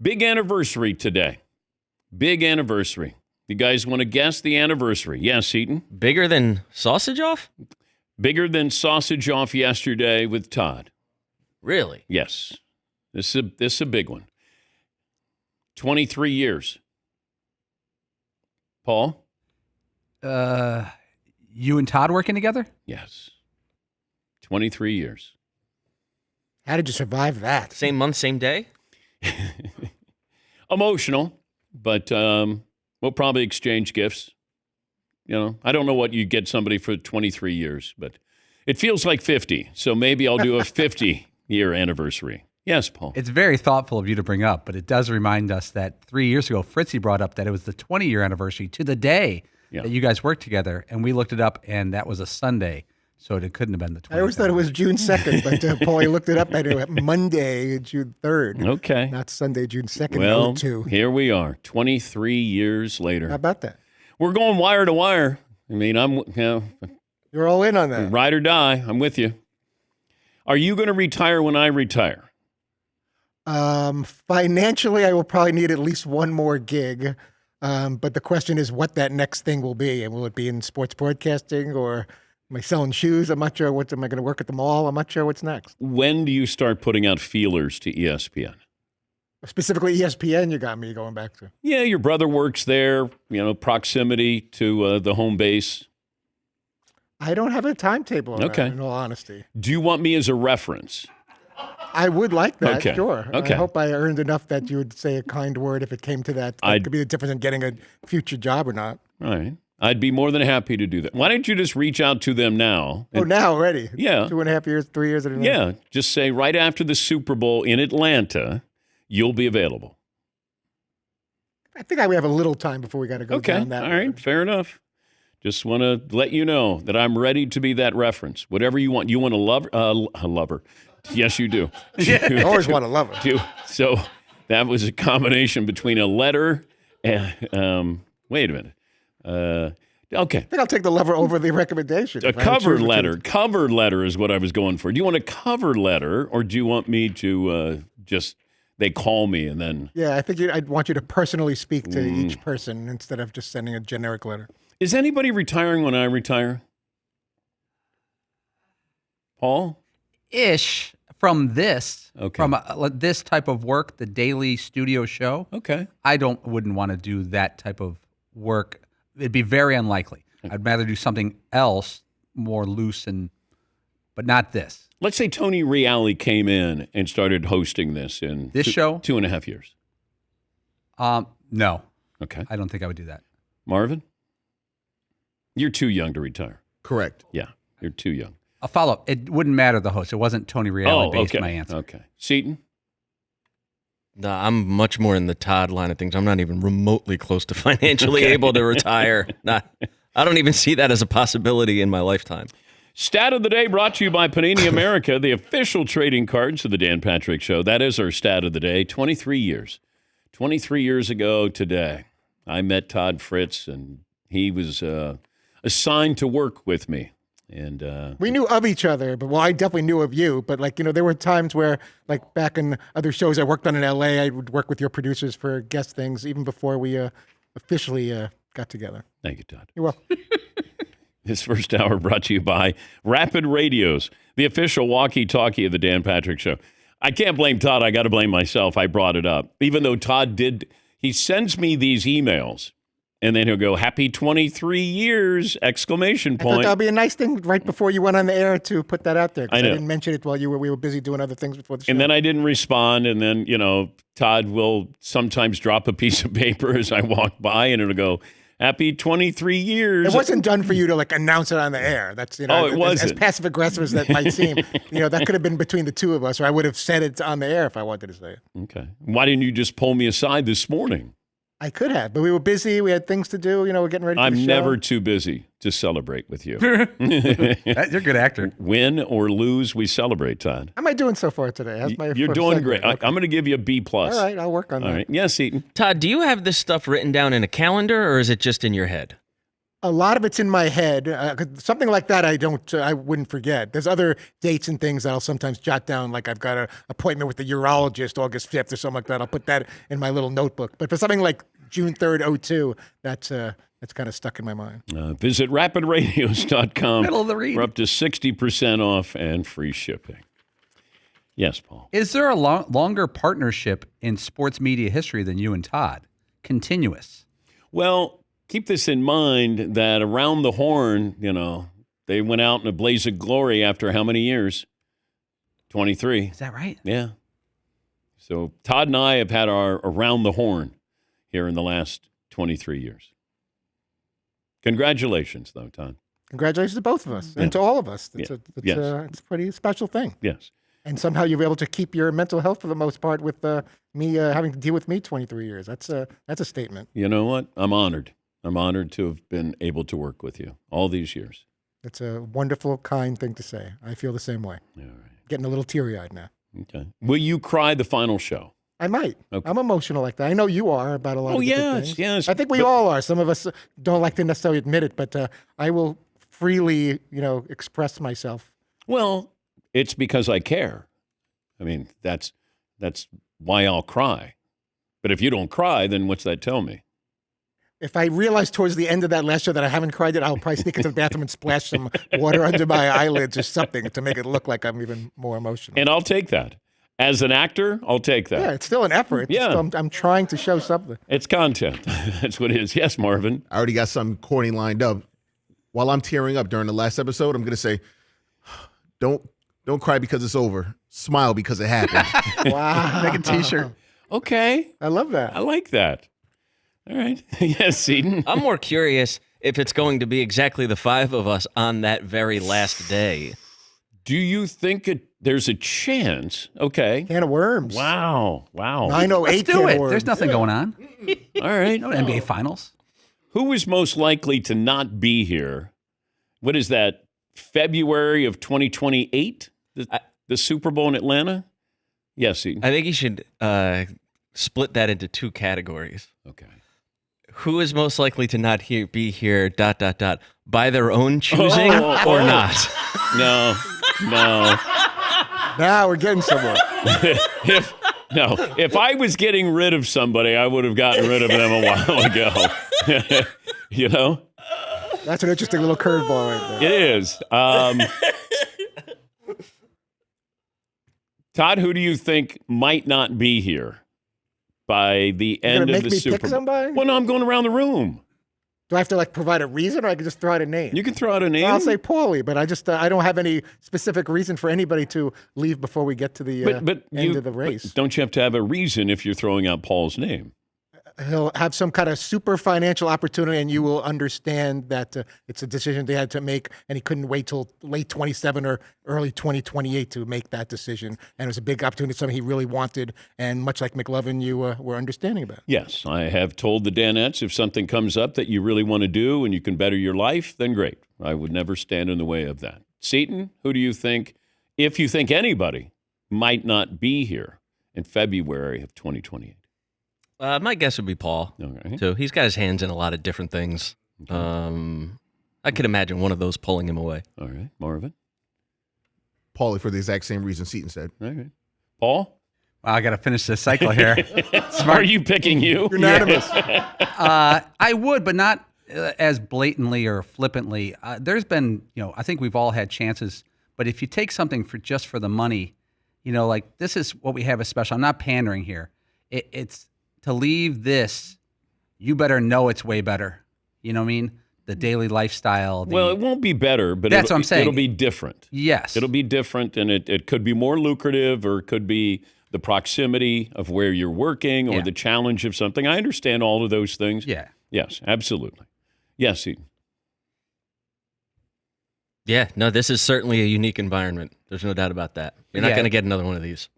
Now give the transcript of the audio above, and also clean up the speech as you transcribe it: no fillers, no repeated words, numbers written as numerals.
Big anniversary today. Big anniversary. You guys want to guess the anniversary? Yes, Eaton? Bigger than sausage off? Bigger than sausage off yesterday with Todd. Really? Yes. This is a big one. 23 years. Paul? You and Todd working together? Yes. 23 years. How did you survive that? Same month, same day? Emotional, but we'll probably exchange gifts. You know, I don't know what you get somebody for 23 years, but it feels like 50. So maybe I'll do a 50-year anniversary. Yes, Paul. It's very thoughtful of you to bring up, but it does remind us that 3 years ago, Fritzy brought up that it was the 20-year anniversary to the day that you guys worked together, and we looked it up, and that was a Sunday, so it couldn't have been the 20th. I always thought it was June 2nd, but Paulie looked it up at Monday, June 3rd. Okay. Not Sunday, June 2nd. Well, 02. here we are, 23 years later. How about that? We're going wire to wire. I mean, You're all in on that. ride or die. I'm with you. Are you going to retire when I retire? Financially, I will probably need at least one more gig. But the question is what that next thing will be. And will it be in sports broadcasting or am I selling shoes? I'm not sure. Am I going to work at the mall? I'm not sure what's next. When do you start putting out feelers to ESPN? Specifically ESPN, you got me going back to. Yeah, your brother works there, proximity to the home base. I don't have a timetable on Okay. that, in all honesty. Do you want me as a reference? I would like that, Okay. sure. Okay. I hope I earned enough that you would say a kind word if it came to that. That could be the difference in getting a future job or not. All right. I'd be more than happy to do that. Why don't you just reach out to them now? Oh, now already? Yeah. 2.5 years, 3 years? Yeah. Just say right after the Super Bowl in Atlanta, you'll be available. I think we have a little time before we got to go down that All right. road. Fair enough. Just want to let you know that I'm ready to be that reference. Whatever you want. You want a lover? Yes, you do. I always want a lover. So that was a combination between a letter and, wait a minute. Okay. I think I'll take the lover over the recommendation. A cover letter. Cover letter is what I was going for. Do you want a cover letter or do you want me to they call me and then? Yeah, I think I'd want you to personally speak to each person instead of just sending a generic letter. Is anybody retiring when I retire? Paul? Ish from this, Okay. from this type of work, the daily studio show. Okay. I wouldn't want to do that type of work. It'd be very unlikely. I'd rather do something else more loose but not this. Let's say Tony Reale came in and started hosting this in show? 2.5 years. No. Okay. I don't think I would do that. Marvin? You're too young to retire. Correct. Yeah, you're too young. A follow-up. It wouldn't matter the host. It wasn't Tony Reale based my answer. Okay. Seton? No, I'm much more in the Todd line of things. I'm not even remotely close to financially able to retire. I don't even see that as a possibility in my lifetime. Stat of the day brought to you by Panini America, the official trading cards of the Dan Patrick Show. That is our stat of the day. 23 years. 23 years ago today, I met Todd Fritz, and he was assigned to work with me. And we knew of each other, but I definitely knew of you. But there were times where, back in other shows I worked on in LA, I would work with your producers for guest things, even before we officially got together. Thank you, Todd. You're welcome. This first hour brought to you by Rapid Radios, the official walkie-talkie of the Dan Patrick Show. I can't blame Todd. I got to blame myself. I brought it up. Even though Todd he sends me these emails. And then he'll go, happy 23 years, exclamation I thought point. that would be a nice thing right before you went on the air to put that out there. 'Cause I know. didn't mention it while we were busy doing other things before the show. And then I didn't respond. And then, Todd will sometimes drop a piece of paper as I walk by and it'll go, happy 23 years. It wasn't done for you to announce it on the air. That's it wasn't. as passive aggressive as that might seem. That could have been between the two of us, or I would have said it on the air if I wanted to say it. Okay. Why didn't you just pull me aside this morning? I could have, but we were busy. We had things to do. We're getting ready for the show. I'm never too busy to celebrate with you. You're a good actor. Win or lose, we celebrate, Todd. How am I doing so far today? How's my You're first doing segment? great. Okay. I'm going to give you a B+. All right, I'll work on All that. right. Yes, Eaton. Todd, do you have this stuff written down in a calendar or is it just in your head? A lot of it's in my head. 'Cause something like that, I wouldn't forget. There's other dates and things that I'll sometimes jot down. Like I've got an appointment with the urologist August 5th or something like that. I'll put that in my little notebook. But for something like June 3rd, 02, that's kind of stuck in my mind. Visit rapidradios.com. Middle of the read. We're up to 60% off and free shipping. Yes, Paul. Is there a longer partnership in sports media history than you and Todd? Continuous. Well, keep this in mind that Around the Horn, they went out in a blaze of glory after how many years? 23. Is that right? Yeah. So Todd and I have had our Around the Horn here in the last 23 years. Congratulations, though, Todd. Congratulations to both of us and to all of us. It's Yes. it's a pretty special thing. Yes. And somehow you were able to keep your mental health for the most part with me having to deal with me 23 years. That's a statement. You know what? I'm honored. I'm honored to have been able to work with you all these years. It's a wonderful, kind thing to say. I feel the same way. All right. Getting a little teary-eyed now. Okay. Will you cry the final show? I might. Okay. I'm emotional like that. I know you are about a lot of different things. Yes. I think we all are. Some of us don't like to necessarily admit it, but I will freely, express myself. Well, it's because I care. I mean, that's why I'll cry. But if you don't cry, then what's that tell me? If I realize towards the end of that last show that I haven't cried yet, I'll probably sneak into the bathroom and splash some water under my eyelids or something to make it look like I'm even more emotional. And I'll take that. As an actor, I'll take that. Yeah, it's still an effort. Yeah. I'm trying to show something. It's content. That's what it is. Yes, Marvin. I already got something corny lined up. While I'm tearing up during the last episode, I'm going to say, don't cry because it's over. Smile because it happened. Wow. Make a T-shirt. Okay. I love that. I like that. All right. Yes, Eden. I'm more curious if it's going to be exactly the five of us on that very last day. Do you think there's a chance? Okay. Can of worms. Wow. 908 Let's do can it. of worms. There's nothing going on. All right. No NBA Finals. Who is most likely to not be here? What is that? February of 2028? The Super Bowl in Atlanta? Yes, Eden. I think you should split that into two categories. Okay. Who is most likely to not be here, ... by their own choosing or not? No. Now we're getting somewhere. If I was getting rid of somebody, I would have gotten rid of them a while ago. That's an interesting little curveball right there. It is. Todd, who do you think might not be here by the You're end gonna of make the me Super pick Bowl? somebody? Well, no, I'm going around the room. Do I have to provide a reason, or I can just throw out a name? You can throw out a name. I'll say Paulie, but I just I don't have any specific reason for anybody to leave before we get to the end of the race. But don't you have to have a reason if you're throwing out Paul's name? He'll have some kind of super financial opportunity, and you will understand that it's a decision they had to make, and he couldn't wait till late 27 or early 2028 to make that decision. And it was a big opportunity, something he really wanted, and much like McLovin, you were understanding about. Yes, I have told the Danettes if something comes up that you really want to do and you can better your life, then great. I would never stand in the way of that. Seton, who do you think, if you think anybody might not be here in February of 2028? My guess would be Paul. Okay. So he's got his hands in a lot of different things. I could imagine one of those pulling him away. All right. Marvin? Paulie for the exact same reason Seton said. All right. Paul? Well, I got to finish this cycle here. Are you picking you? Unanimous. I would, but not as blatantly or flippantly. There's been, I think we've all had chances. But if you take something just for the money, this is what we have as special. I'm not pandering here. It's to leave this, you better know it's way better. You know what I mean? The daily lifestyle. Well, it won't be better, but That's what I'm saying. It'll be different. Yes. It'll be different, and it could be more lucrative, or it could be the proximity of where you're working, or the challenge of something. I understand all of those things. Yeah. Yes, absolutely. Yes, Eden. Yeah, no, this is certainly a unique environment. There's no doubt about that. You're not Yeah. going to get another one of these.